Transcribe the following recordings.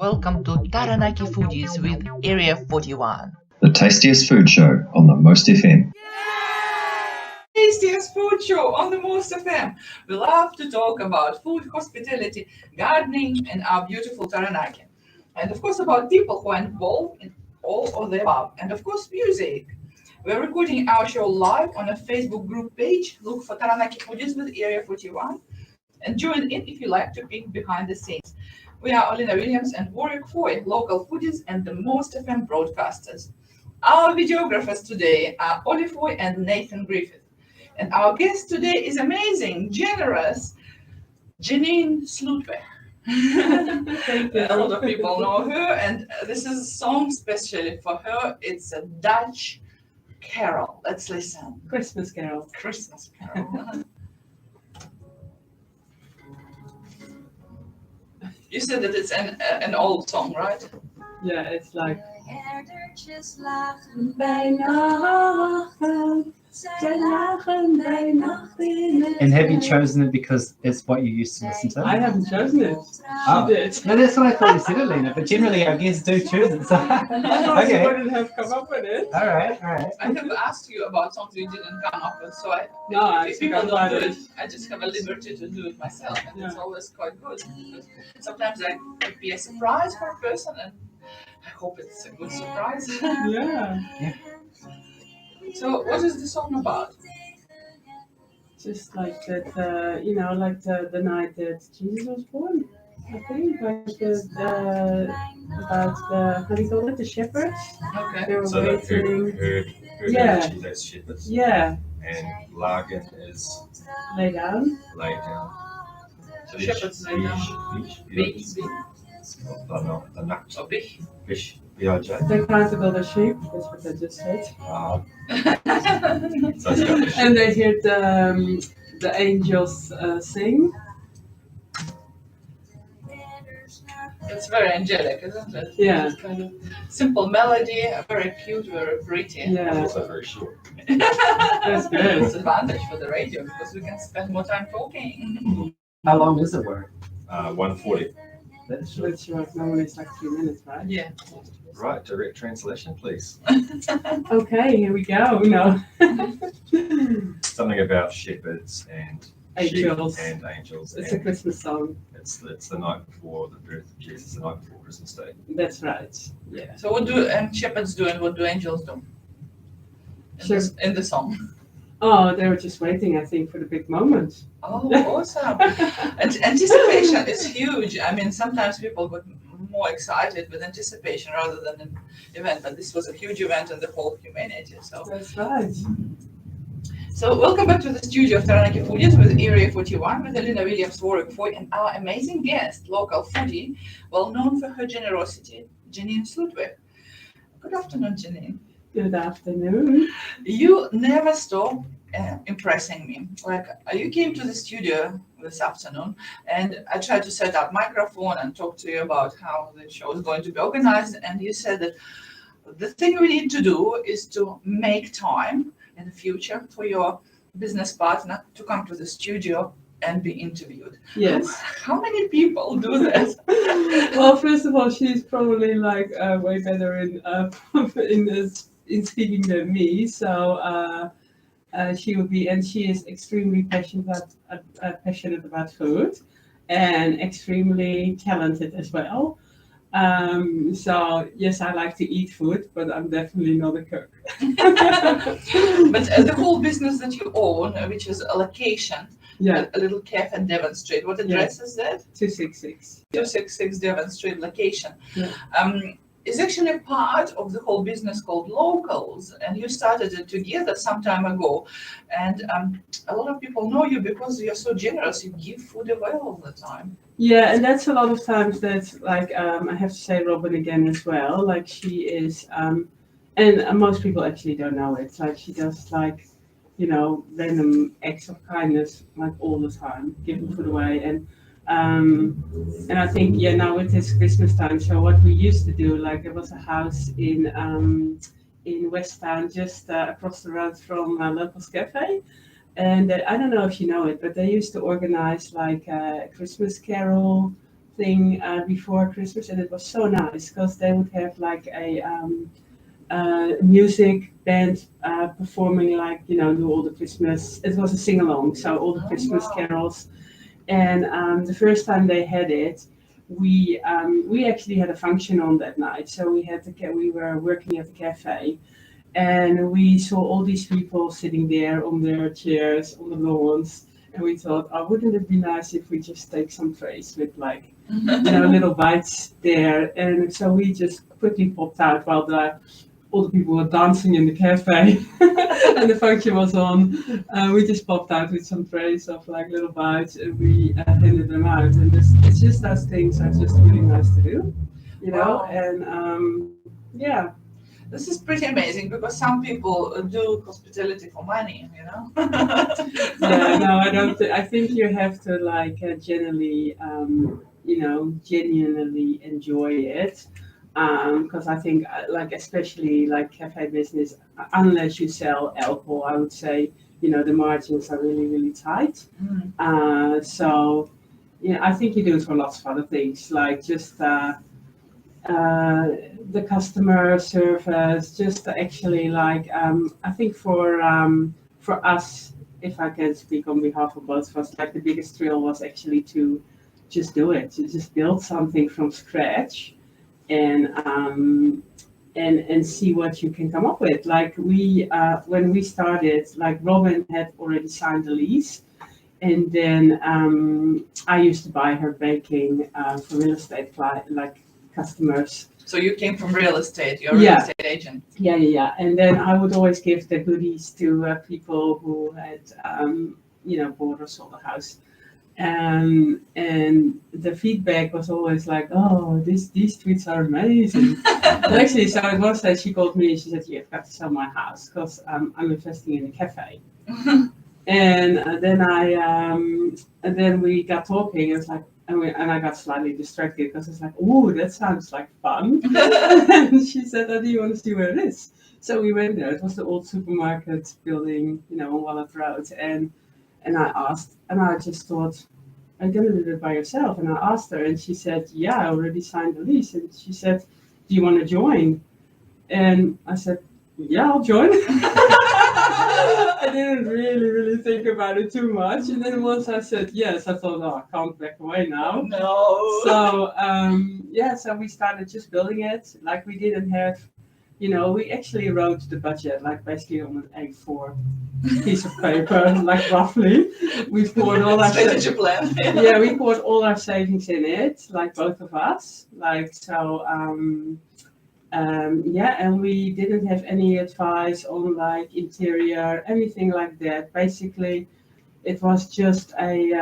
Welcome to Taranaki Foodies with Area 41. The tastiest food show on the Most FM. Tastiest food show on the Most FM. We love to talk about food, hospitality, gardening, and our beautiful Taranaki. And of course about people who are involved in all of the above. And of course music. We're recording our show live on a Facebook group page. Look for Taranaki Foodies with Area 41. And join in if you like to peek behind the scenes. We are Olly and Warwick Foy, local foodies and the Most FM broadcasters. Our videographers today are Olly Foy and Nathan Griffith. And our guest today is amazing, generous, Janine Slootweg. Thank you. A lot of people know her, and this is a song specially for her. It's a Dutch carol. Let's listen. Christmas carol. Christmas carol. You said that it's an old song, right? Yeah, it's like. And have you chosen it because it's what you used to listen to? I haven't chosen it. Oh. She did. No, that's what I thought you said, Alina, but generally our guests do choose it. So. Otherwise Okay. you wouldn't have come up with it. All right. I have asked you about songs you didn't come up with, so if people forgot don't about do it. it, I just have a liberty to do it myself, and it's always quite good. Because sometimes I could be a surprise for a person, and I hope it's a good surprise. Yeah. So, what is the song about? Just like that, like the night that Jesus was born. I think like about the, how do you call it, the shepherds? Okay. They were So that waiting. herd Yeah. actually, that's shepherds. Yeah, And Lagan is lay down. laid down. So shepherds lay down. Beach. The nuts. So big. Fish. B.I.J. They counted all the sheep. That's what I just said. So it's got the sheep. And they heard the angels sing. It's very angelic, isn't it? Yeah. It's kind of simple melody, very cute, very pretty. It's Yeah, also very short. that's good. It's an advantage for the radio because we can spend more time talking. How long is it, Warwick? 140. That's Which like normally it's like 3 minutes, right? Yeah. Right, direct translation, please. Okay, here we go. No. Something about shepherds and Angels. sheep and angels. It's a And Christmas song. it's the night before the birth of Jesus, the night before Christmas Day. That's right. Yeah. So what do shepherds do and what do angels do? In the song. Oh, they were just waiting, I think, for the big moment. Oh, awesome. Anticipation is huge. I mean, sometimes people get more excited with anticipation rather than an event, but this was a huge event in the whole humanity. So That's right. welcome back to the studio of Taranaki Foodies with Area 41 with Elena Williams, Warwick Foy, and our amazing guest, local foodie, well known for her generosity, Janine Slootweg. Good afternoon, Janine. Good afternoon. You never stop impressing me. Like you came to the studio this afternoon, and I tried to set up microphone and talk to you about how the show is going to be organized, and you said that the thing we need to do is to make time in the future for your business partner to come to the studio and be interviewed. Yes. How many people do that? Well, first of all, she's probably like way better in speaking than me. So she will be, and she is extremely passionate about food, and extremely talented as well. So yes, I like to eat food, but I'm definitely not a cook. But the whole business that you own, which is a location, Yeah, a little cafe in Devon Street. What address is that? 266. 266 Devon Street location. Yeah. Is actually part of the whole business called Locals, and you started it together some time ago. And a lot of people know you because you're so generous. You give food away all the time. Yeah, and that's a lot of times that's like I have to say Robyn again as well. Like she is, and most people actually don't know it. Like she does like, random acts of kindness like all the time, giving food away. And I think now it is Christmas time. So what we used to do, like there was a house in West Town just across the road from Locals Cafe. And I don't know if you know it, but they used to organize like a Christmas carol thing before Christmas, and it was so nice because they would have like a music band performing, like, you know, do all the Christmas. It was a sing along, so all the Christmas carols. And the first time they had it, we actually had a function on that night. So we were working at the cafe, and we saw all these people sitting there on their chairs on the lawns. And we thought, oh, wouldn't it be nice if we just take some trays with, like, you know, little bites there. And so we just quickly popped out while all the people were dancing in the cafe and the function was on. We just popped out with some trays of, like, little bites, and we handed them out. And it's just those things are just really nice to do, you know. Wow. And yeah. This is pretty amazing because some people do hospitality for money, you know. Yeah, no, I don't. I think you have to, like, generally, you know, genuinely enjoy it. Because I think, like, especially like cafe business, unless you sell alcohol, I would say, you know, the margins are really, really tight. So, yeah, I think you do it for lots of other things, like just the customer service, just actually, like, I think for us, if I can speak on behalf of both of us, like, the biggest thrill was actually to just do it, to just build something from scratch. And see what you can come up with. Like, when we started, like, Robyn had already signed the lease, and then I used to buy her baking for real estate, like, customers. So you came from real estate, you're a real estate agent. Yeah. And then I would always give the goodies to people who had, you know, bought or sold a house. And the feedback was always like, oh, these treats are amazing. But actually, so it was that she called me and she said, you've got to sell my house because I'm investing in a cafe. And then we got talking. It was like, and I got slightly distracted because it's like, oh, that sounds like fun. And she said, oh, do you want to see where it is? So we went there. It was the old supermarket building, you know, on Wallet Road. And I asked, and I just thought, are you going to do it by yourself? And I asked her, and she said, yeah, I already signed the lease. And she said, do you want to join? And I said, yeah, I'll join. I didn't really think about it too much. And then once I said yes, I thought, oh, I can't back away now. No. So, so we started just building it. Like, we didn't have, you know, we actually wrote the budget, like, basically on an A4 piece of paper, like, roughly. We poured all our strategy plan. Yeah, we poured all our savings in it, like, both of us. Like, so, and we didn't have any advice on, like, interior, anything like that. Basically, it was just a,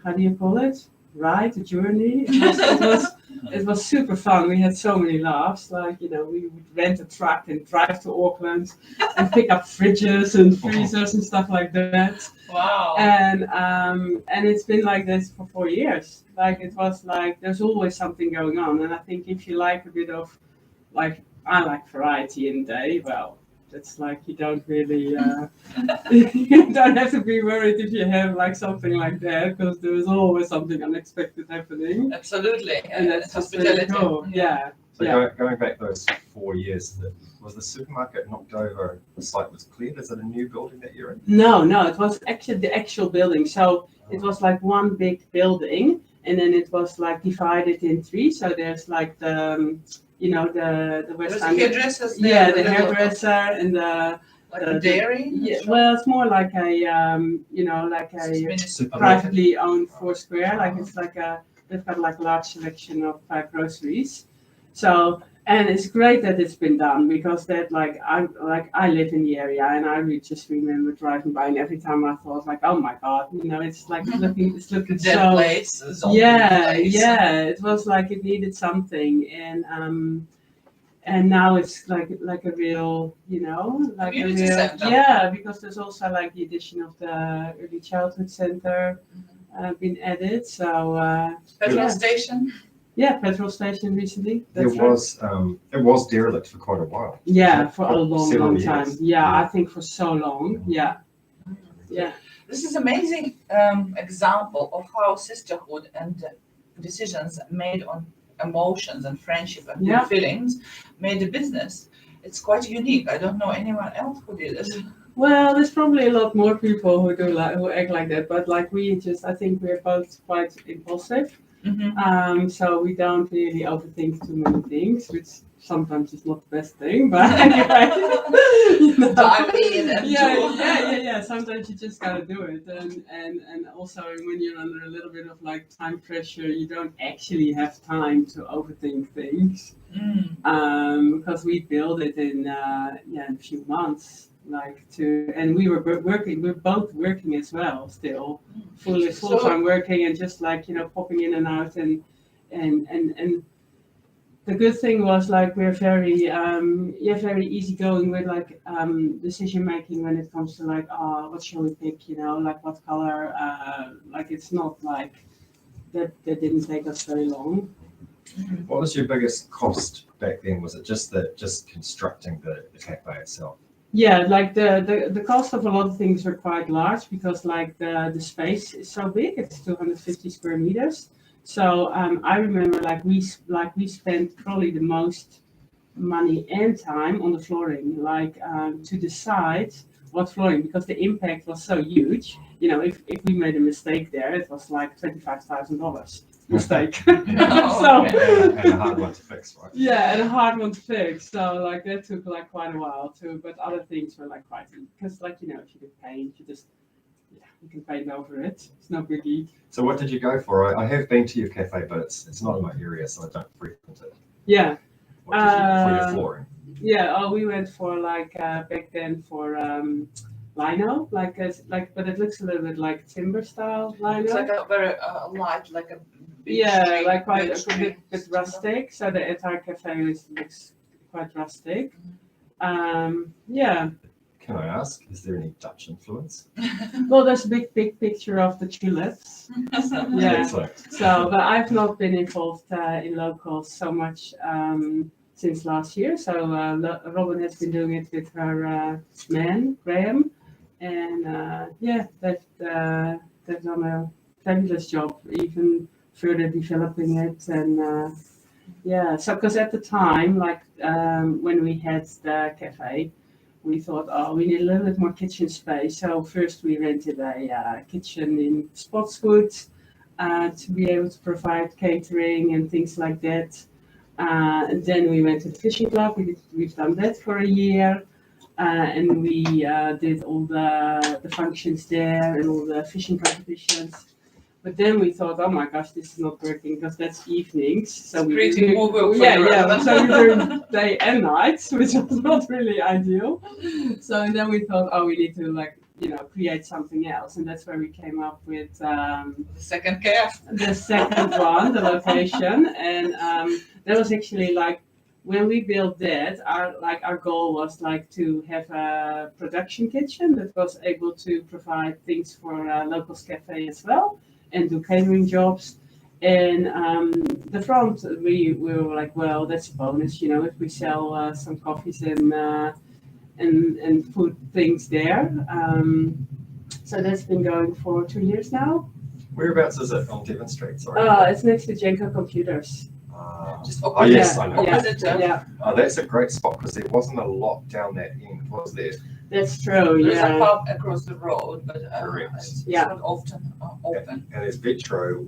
how do you call it? Ride, a journey. It was super fun. We had so many laughs. Like, you know, we would rent a truck and drive to Auckland and pick up fridges and freezers and stuff like that. Wow. And it's been like this for 4 years. Like, it was like, there's always something going on. And I think if you like a bit of, like, I like variety in the day, well, it's like you don't really, you don't have to be worried if you have, like, something like that, because there is always something unexpected happening. Absolutely. And that's hospitality. really cool. Yeah. So going back those 4 years, was the supermarket knocked over? The site was cleared. Is it a new building that you're in? No, it was actually the actual building. So it was like one big building, and then it was, like, divided in three. So there's, like, the you know, the West End. Hairdressers. Yeah, the hairdresser and the dairy. Yeah, well, it's more like a you know, like a privately owned Foursquare. Like, it's like they've got, like, a large selection of groceries. So, and it's great that it's been done, because that, like, I live in the area, and I just remember driving by, and every time I thought, like, oh my God, you know, it's like looking so. Place, Yeah, place. yeah. It was like it needed something, and now it's like a real, you know, like community a real, center. yeah, because there's also, like, the addition of the early childhood center been added. So Petrol station. Yeah, petrol station recently. It was derelict for quite a while. Yeah, for a long time. Years. Yeah, I think for so long. Yeah. This is amazing example of how sisterhood and decisions made on emotions and friendship and Yeah. good feelings made a business. It's quite unique. I don't know anyone else who did it. Well, there's probably a lot more people who act like that, but like I think we're both quite impulsive. Mhm. So we don't really overthink too many things, which sometimes is not the best thing, but anyway. You know. Dive in and Yeah. Sometimes you just gotta do it, and also when you're under a little bit of like time pressure, you don't actually have time to overthink things. Because we built it in a few months, and we were both working as well, still full time working, and just popping in and out, and the good thing was we're very easygoing with decision making when it comes to what shall we pick, what color, it's not that didn't take us very long. What was your biggest cost back then? Was it just constructing the cafe itself? Yeah, the cost of a lot of things were quite large because the space is so big. It's 250 square meters. So I remember we spent probably the most money and time on the flooring, to decide what flooring, because the impact was so huge. If we made a mistake there, it was $25,000 mistake. And a hard one to fix, right? Yeah, and a hard one to fix. So that took quite a while too. But other things were quite easy because if you do paint, you can paint over it. It's no biggie. So what did you go for? I have been to your cafe, but it's not in my area, so I don't frequent it. Yeah. What did you for your flooring? Yeah. We went for back then for lino, but it looks a little bit like timber style lino. It's a very light, a yeah, quite a bit rustic. So the entire cafe looks quite rustic. Yeah. Can I ask, is there any Dutch influence? Well, there's a big picture of the tulips. Yeah. So, but I've not been involved in locals so much since last year. So Robyn has been doing it with her man, Graham, and they've done a fabulous job, even further developing it. And so because at the time, when we had the cafe, we thought, we need a little bit more kitchen space. So first we rented a kitchen in Spotswood to be able to provide catering and things like that. And then we went to the fishing club. We've done that for a year. And we did all the functions there and all the fishing competitions. But then we thought, oh my gosh, this is not working because that's evenings. So So we doing day and nights, which was not really ideal. So then we thought, we need to create something else, and that's where we came up with the second calf. the second one, the location, and that was actually when we built that, our goal was to have a production kitchen that was able to provide things for Locals Cafe as well, and do catering jobs. And the front, we were well, that's a bonus, if we sell some coffees and food things there. So that's been going for 2 years now. Whereabouts is it on Devon Street? Sorry. It's next to Jenko Computers. Just Oh yes, yeah, I know. opposite. Yeah, Oh, that's a great spot because there wasn't a lot down that end, was there? that's true. There's a Yeah, pub across the road, but Correct. it's Yeah. not often open. And his Vetro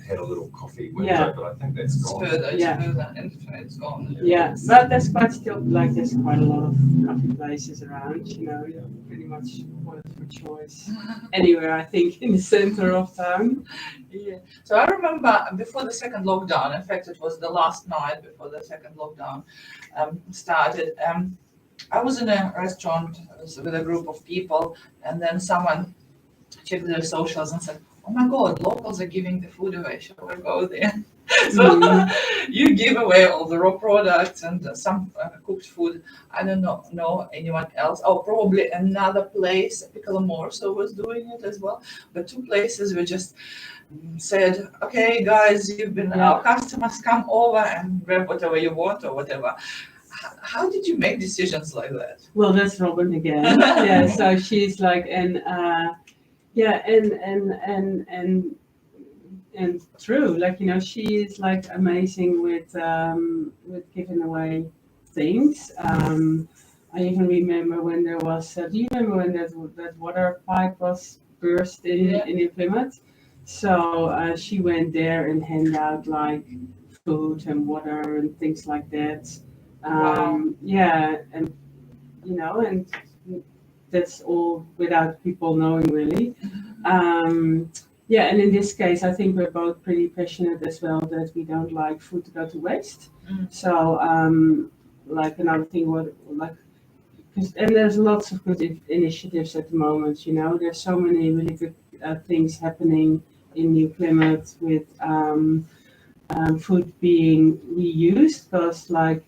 had a little coffee window, Yeah. but I think that's It's gone. further, Yeah. and it's gone. yeah, but there's quite still there's quite a lot of coffee places around. You're pretty much one for choice anywhere. I think in the center of town. Yeah. So I remember before the second lockdown, in fact, it was the last night before the second lockdown started. I was in a restaurant with a group of people, and then someone checked their socials and said, "Oh my God, locals are giving the food away. Shall we go there?" So you give away all the raw products and some cooked food. I don't know anyone else. Oh, probably another place, Piccolo Morso was doing it as well. But two places we just said, "Okay, guys, you've been our customers. Come over and grab whatever you want or whatever." How did you make decisions like that? Well, that's Robyn again. Yeah, so she's and true. Like, you know, she is like amazing with giving away things. I even remember when there was. Do you remember when that water pipe was burst in Plymouth? So she went there and handed out like food and water and things like that. Yeah, and you know, and that's all without people knowing really. Yeah, and in this case, I think we're both pretty passionate as well that we don't like food to go to waste. So, like another thing, and there's lots of good initiatives at the moment. You know, there's so many really good things happening in New Plymouth with food being reused. Because, like,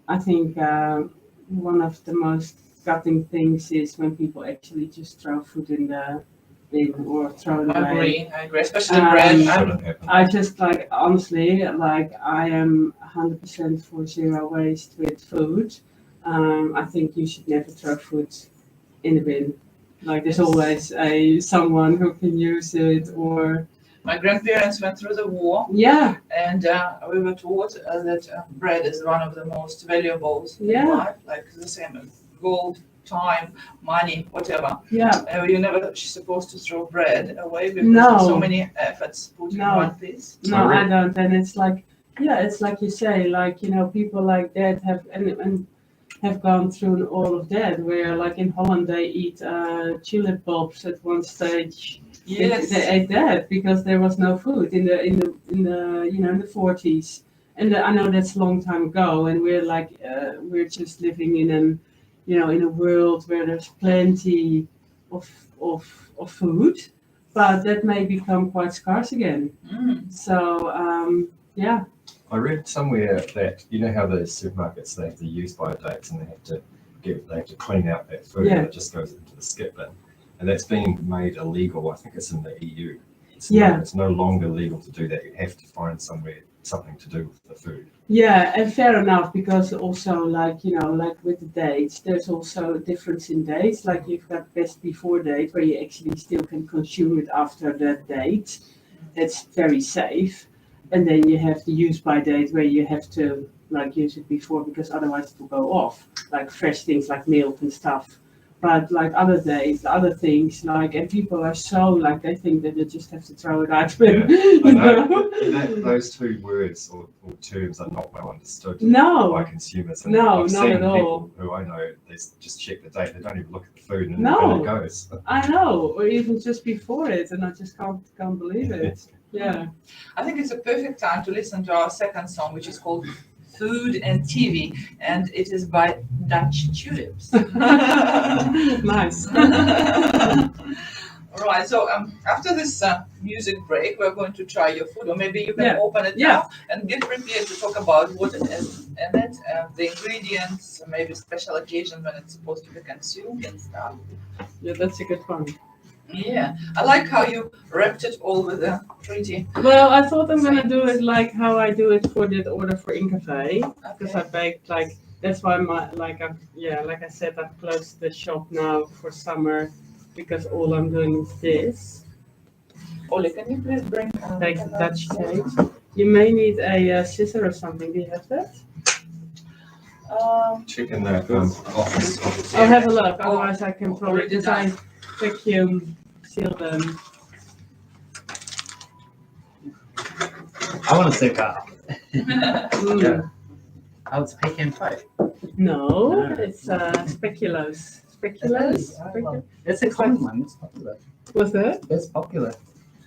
I think one of the most gutting things is when people actually just throw food in the bin or throw it away. I agree, especially bread. Shouldn't happen. I just like, honestly, like I am 100% for zero waste with food. I think you should never throw food in the bin. Like there's always someone who can use it or. My grandparents went through the war. Yeah. And we were taught that bread is one of the most valuables in life, like the same as gold, time, money, whatever. Yeah. You're never supposed to throw bread away because there's so many efforts put in one piece. No, I don't. And it's like, yeah, it's like you say, like, you know, people like that have gone through all of that, where like in Holland they eat tulip bulbs at one stage. Yes. They ate that because there was no food in the you know, in the 40s. And I know that's a long time ago, and we're like we're just living in in a world where there's plenty of food, but that may become quite scarce again. So yeah. I read somewhere that you know how the supermarkets they have to use by dates and they have to clean out that food and it just goes into the skip bin, and that's being made illegal. I think it's in the EU. It's no longer legal to do that. You have to find something to do with the food. Yeah, and fair enough, because also like, you know, like with the dates, there's also a difference in dates. Like you've got best before date where you actually still can consume it after that date. That's very safe. And then you have the use by date where you have to like use it before because otherwise it will go off, like fresh things like milk and stuff. But like other days, other things, like, and people are so like, they think that they just have to throw it out. Yeah, I know. Those two words or terms are not well understood by consumers. And I've not seen at all. Who I know, they just check the date. They don't even look at the food and it goes. I know, or even just before it, and I just can't believe it. Yeah. I think it's a perfect time to listen to our second song, which is called Food and TV, and it is by Dutch Tulips. Nice. All right, so after this music break, we're going to try your food, or maybe you can open it now and get prepared to talk about what it is in it, the ingredients, maybe special occasion when it's supposed to be consumed and stuff. Yeah, that's a good one. Yeah, I like how you wrapped it all with a pretty. Well, I thought I'm gonna do it like how I do it for the order for In Cafe, because I baked like that's why like I said, I've closed the shop now for summer because all I'm doing is this. Olly, can you please bring like Dutch cake? You may need a scissor or something. Do you have that? Check in the office. I'll have a look. Otherwise, I can probably design. Vacuum seal them. I want to say that. Yeah. Oh, it's pecan pie. No, it's speculoos. Speculoos? It's a common one. It's popular. What's that? It's popular.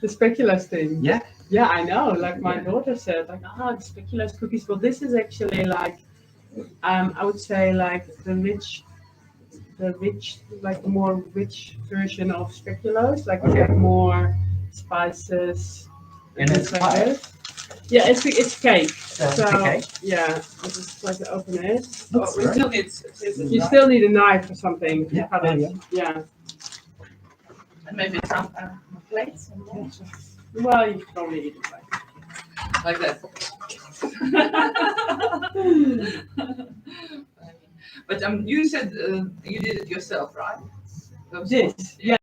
The speculoos thing. Yeah. Yeah, I know. Like my daughter said, like, the speculoos cookies. Well, this is actually like, I would say like the rich, like more rich version of speculoos. Like you get more spices. And it's pie. Yeah, it's cake. So cake. yeah, I just like to open it. We still need. You still need a knife or something to cut it. Yeah. And maybe some plates. Well, you can probably eat it like that. But you said you did it yourself, right? This, yeah.